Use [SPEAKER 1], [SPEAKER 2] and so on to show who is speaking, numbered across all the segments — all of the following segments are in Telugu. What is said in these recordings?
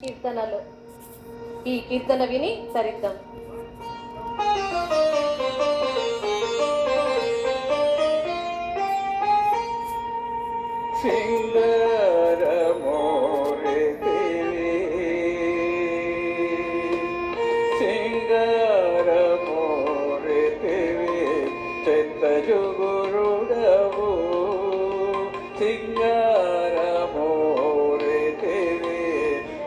[SPEAKER 1] కీర్తనలు ఈ కీర్తన విని తరిద్దాం.
[SPEAKER 2] జుగురుడవు సింగారమోరెతివి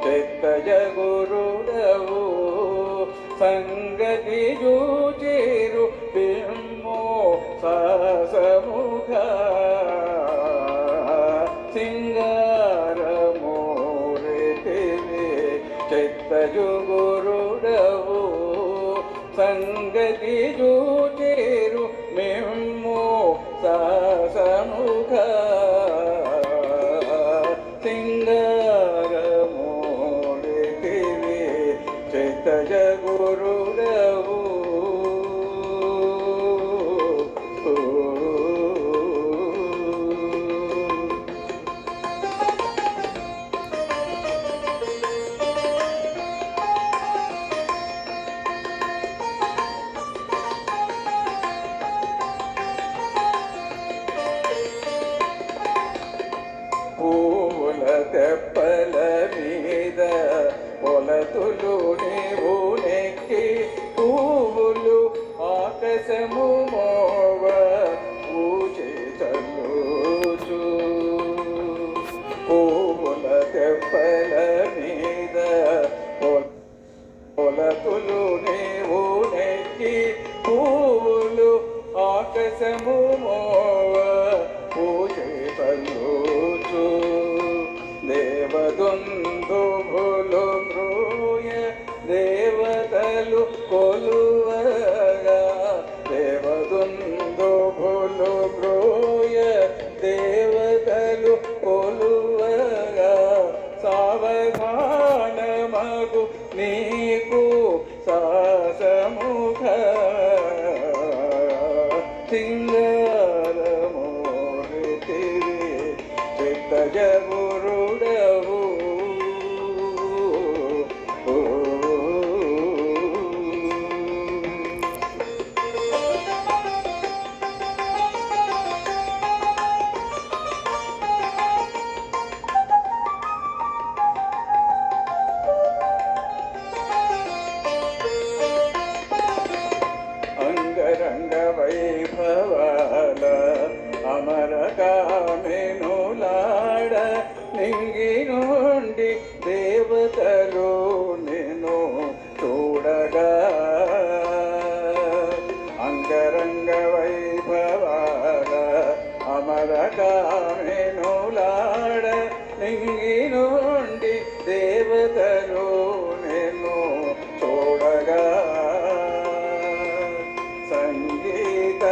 [SPEAKER 2] చెత్త జగురుడవు సంగతి జూచిరు బిమ్మో సాసముఖ సింగారమోరెతివి చెత్త జుగురుడవు సంగతి జూచిరు మిమ్మో సాసముఖ సింగారమోడితివి చిత్త జగురుడవు పూల తెప్పల మీద పొలతులు నీవు నెక్కి పువ్వులు ఆకాశము మోవ పూజితలుచు పూల తెప్పల మీద పొలతులు నీవు నెక్కి పువ్వులు ఆకాశము మోవ పూజితలుచు దేవదుందుభులు మ్రూయ దేవతలు కొలువగా దేవదుందుభులు మ్రూయ దేవతలు కొలువగా సావధానమగు నీకు సాసముఖ సింగారమోడితివి చిత్త జగురుడవు అంగరంగ వైభవాల అమరకామెనులాడ నింగి నుండి దేవతలు నిన్ను చూడగా అంగరంగ వైభవాల అమరకామెనులాడ నింగి నుండి దేవతలు నిన్ను చూడగా సంగీత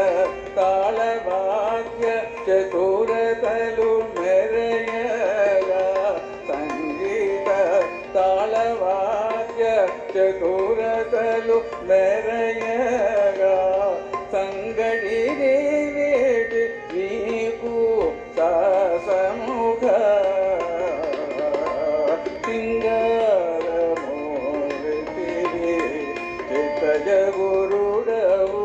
[SPEAKER 2] తాళవాద్య చతురతలు మెరయగా సంగీత తాళవాద్య చతురతలు మెరయగా సంగడి వేటి నీకు సాసముఖ సింగారమోడితివి చిత్త జగురుడవు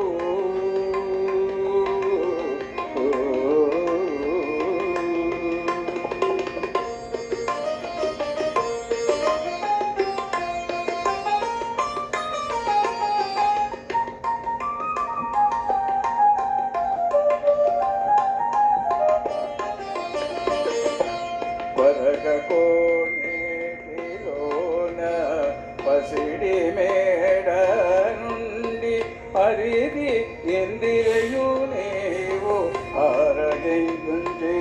[SPEAKER 2] పరగకోనేటిలోన పసిడి మేడ నుండి హరిది ఇందిరయు నీవు ఆరగించి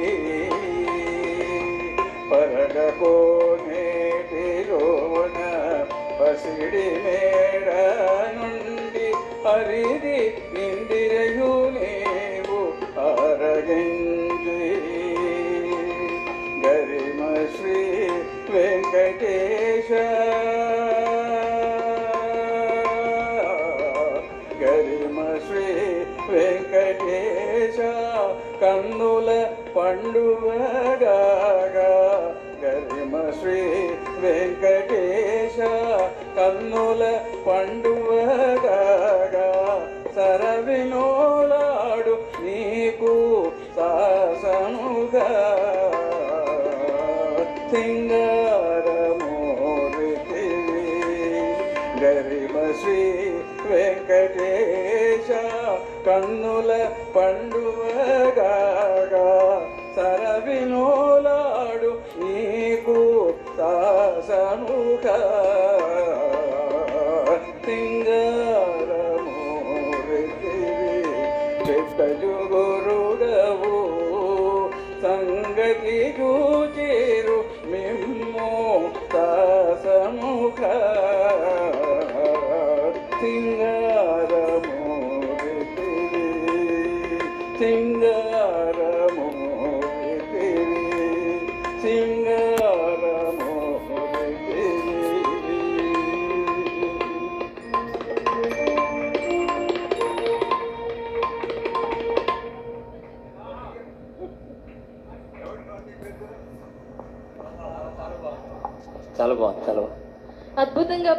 [SPEAKER 2] పరగకోనేటిలోన పసిడి మేడ నుండి హరిది ఇందిరయు నీవు ఆరగించి గరిమ శ్రీ వెంకటేశ గరిమ శ్రీ వెంకటేశ కన్నుల పండువగా గరిమ శ్రీ వెంకటేశ కన్నుల పండువగా సరవినోలాడు నీకు సాసముగా సింగారమూర్తివి గరిమ శ్రీ వెంకటేశ కన్నుల పండువగా సరవినోలాడు నీకు సాసముగా సింగారమూర్తివి చిత్తజుగురుడవు సంగతి చూచిరు మిమ్ము సాసముఖ సింగారమూర్తివి సింగారమూర్తివి సింగారమూర్తివి.
[SPEAKER 3] చాలా బాగుంది, చాలా బాగుంది.
[SPEAKER 1] అద్భుతంగా